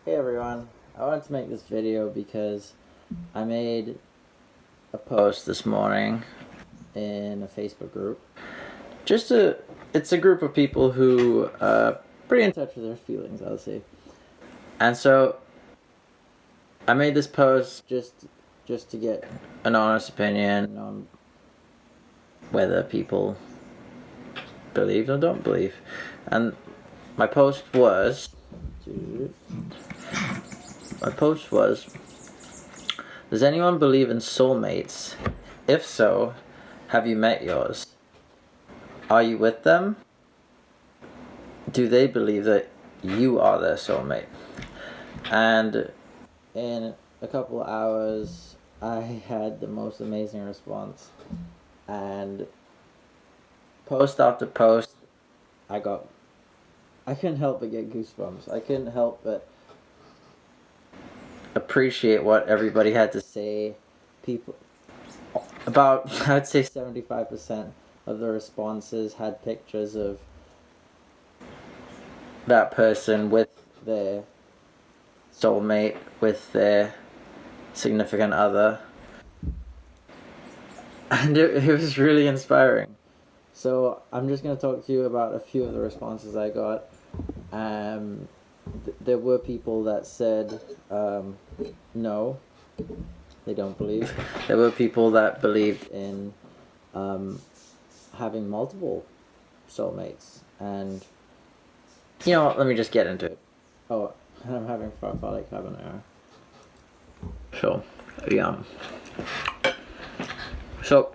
Hey everyone, I wanted to make this video because I made a post this morning in a Facebook group. It's a group of people who are pretty in touch with their feelings, I'll say. And so I made this post just to get an honest opinion on whether people believe or don't believe. And my post was does anyone believe in soulmates? If so, have you met yours? Are you with them? Do they believe that you are their soulmate? And in a couple of hours, I had the most amazing response. And post after post, I couldn't help but get goosebumps. I couldn't help but appreciate what everybody had to say. I'd say 75% of the responses had pictures of that person with their soulmate, with their significant other. And it was really inspiring. So I'm just going to talk to you about a few of the responses I got. There were people that said no, they don't believe. There were people that believed in having multiple soulmates. And you know what, let me just get into it. Oh, and I'm having farfalle carbonara. So, yum. So,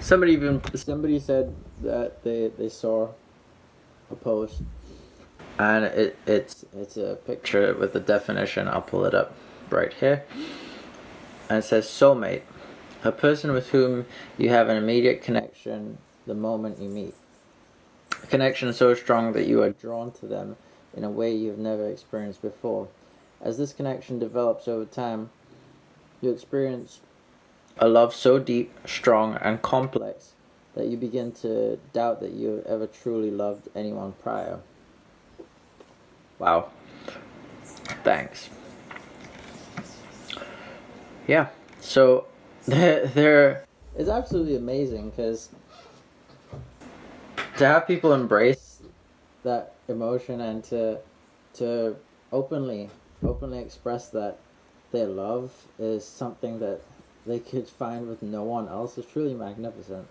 somebody said that they saw a post, and it's a picture with the definition. I'll pull it up right here, and it says soulmate, a person with whom you have an immediate connection the moment you meet. A connection so strong that you are drawn to them in a way you've never experienced before. As this connection develops over time, you experience a love so deep, strong, and complex that you begin to doubt that you have ever truly loved anyone prior. Wow. Thanks. Yeah. So it's absolutely amazing because to have people embrace that emotion and to openly express that their love is something that they could find with no one else is truly magnificent.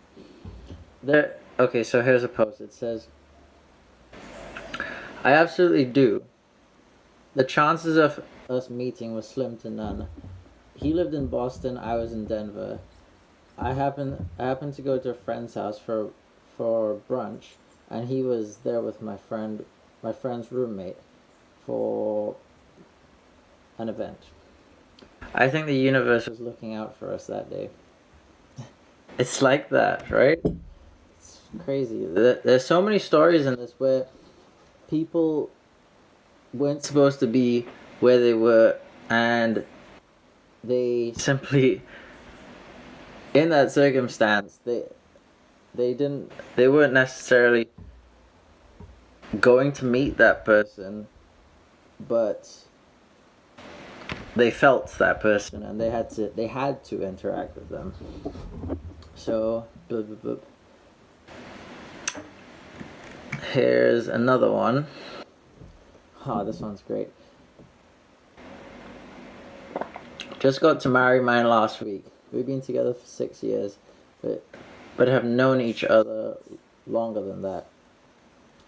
Okay, so here's a post. It says, I absolutely do. The chances of us meeting were slim to none. He lived in Boston, I was in Denver. I happened to go to a friend's house for brunch, and he was there with my friend's roommate for an event. I think the universe was looking out for us that day. It's like that, right? It's crazy. There's so many stories in this where people weren't supposed to be where they were, and they simply, in that circumstance, they weren't necessarily going to meet that person, but they felt that person, and they had to interact with them. So, blah, blah, blah. Here's another one. Oh, this one's great. Just got to marry mine last week. We've been together for 6 years, but have known each other longer than that.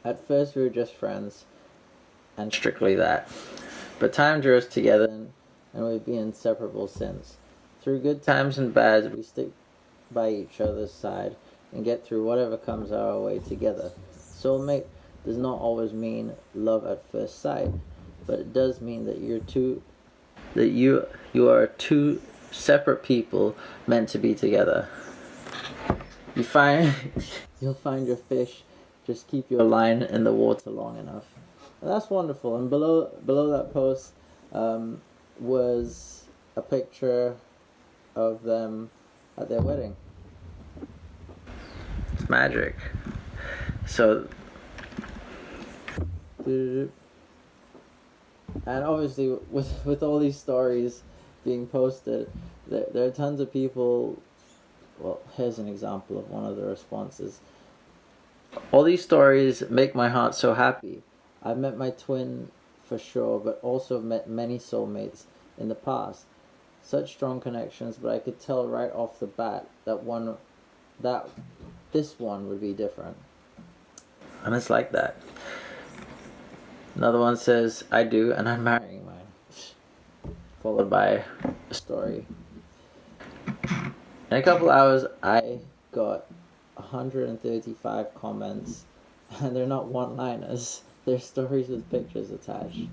At first we were just friends, and strictly that. But time drew us together, and we've been inseparable since. Through good times and bad, we stick by each other's side and get through whatever comes our way together. Soulmate does not always mean love at first sight, but it does mean that you are two separate people meant to be together. You'll find your fish. Just keep your line in the water long enough. And that's wonderful. And below that post was a picture of them at their wedding. It's magic. So, and obviously, with all these stories being posted, there are tons of people. Well, here's an example of one of the responses. All these stories make my heart so happy. I've met my twin for sure, but also met many soulmates in the past. Such strong connections, but I could tell right off the bat that this one would be different. And it's like that. Another one says, I do, and I'm marrying mine. Followed by a story. In a couple hours, I got 135 comments, and they're not one-liners. They're stories with pictures attached.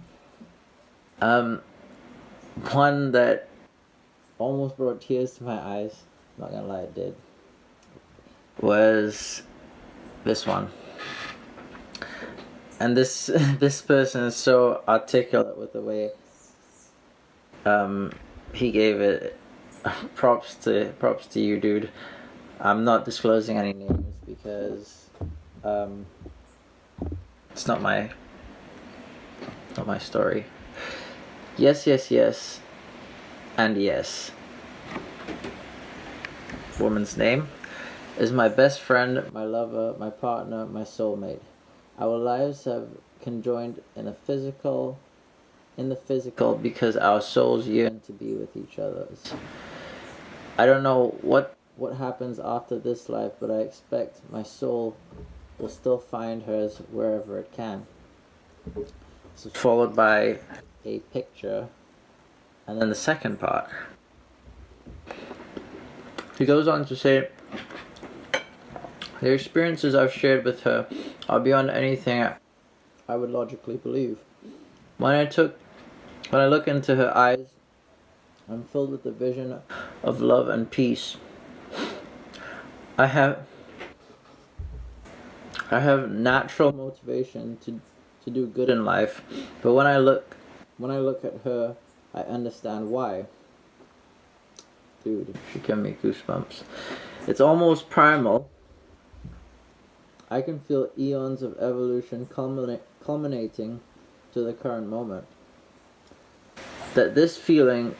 One that almost brought tears to my eyes, not gonna lie, it did, was this one. And this person is so articulate with the way he gave it. Props to you, dude. I'm not disclosing any names because it's not my story. Yes, and yes. Woman's name is my best friend, my lover, my partner, my soulmate. Our lives have conjoined in the physical because our souls yearn to be with each other. I don't know what happens after this life, but I expect my soul will still find hers wherever it can. So followed by a picture, and then the second part. He goes on to say, the experiences I've shared with her are beyond anything I would logically believe. When I look into her eyes, I'm filled with the vision of love and peace. I have natural motivation to do good in life, but when I look at her, I understand why. Dude, she gave me goosebumps. It's almost primal. I can feel eons of evolution culminating to the current moment. That this feeling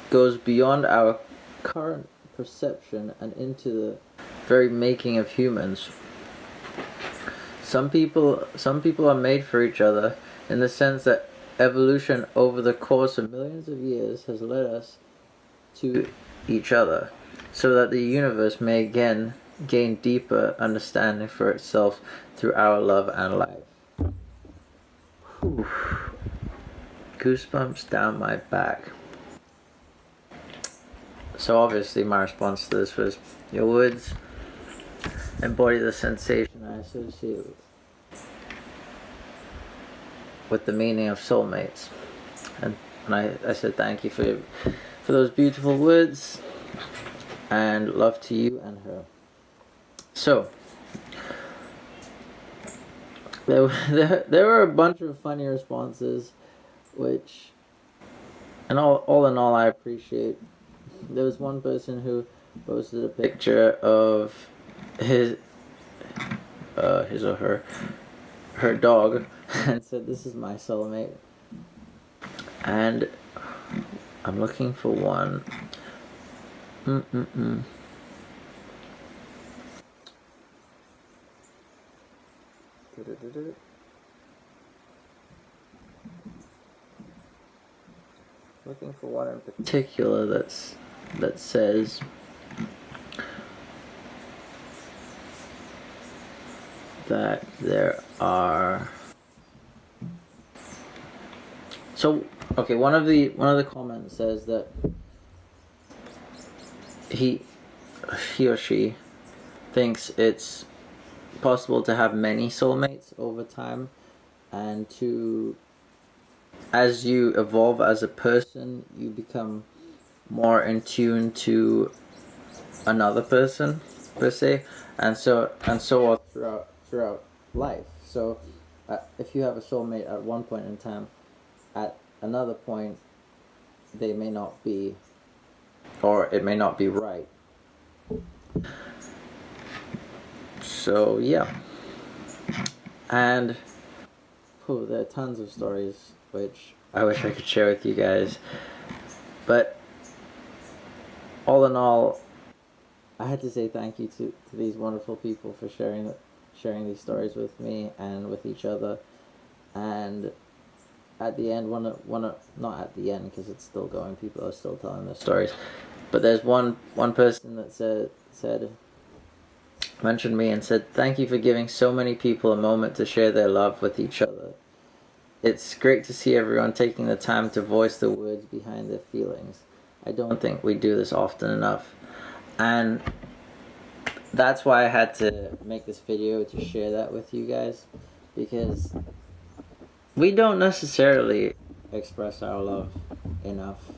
goes beyond our current perception and into the very making of humans. Some people are made for each other in the sense that evolution over the course of millions of years has led us to each other, so that the universe may again gain deeper understanding for itself through our love and life. Whew. Goosebumps down my back. So obviously my response to this was, your words embody the sensation I associate with the meaning of soulmates. And I said thank you for those beautiful words, and love to you and her. So there were a bunch of funny responses, which, and all in all, I appreciate. There was one person who posted a picture of his or her dog and said, "This is my soulmate." And I'm looking for one. Looking for one in particular that says that there are. So okay, one of the comments says that he or she thinks it's possible to have many soulmates over time, and to, as you evolve as a person, you become more in tune to another person per se, and so on throughout life. So if you have a soulmate at one point in time, at another point they may not be, or it may not be right. So yeah, And there are tons of stories which I wish I could share with you guys. But all in all, I had to say thank you to these wonderful people for sharing these stories with me and with each other. And at the end, not at the end because it's still going. People are still telling their stories. But there's one person that mentioned me and said, "Thank you for giving so many people a moment to share their love with each other. It's great to see everyone taking the time to voice the words behind their feelings. I don't think we do this often enough." And that's why I had to make this video, to share that with you guys, because we don't necessarily express our love enough.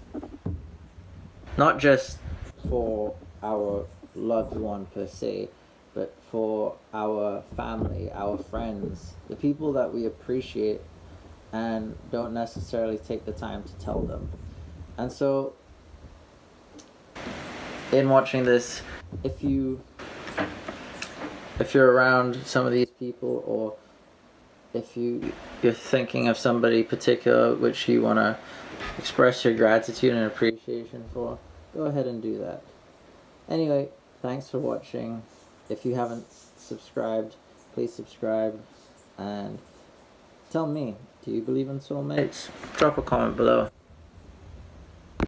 Not just for our loved one per se, but for our family, our friends, the people that we appreciate and don't necessarily take the time to tell them. And so, in watching this, if you're around some of these people, or if you're thinking of somebody particular which you want to express your gratitude and appreciation for, go ahead and do that. Anyway, thanks for watching. If you haven't subscribed, please subscribe, and tell me, do you believe in soulmates? Drop a comment below.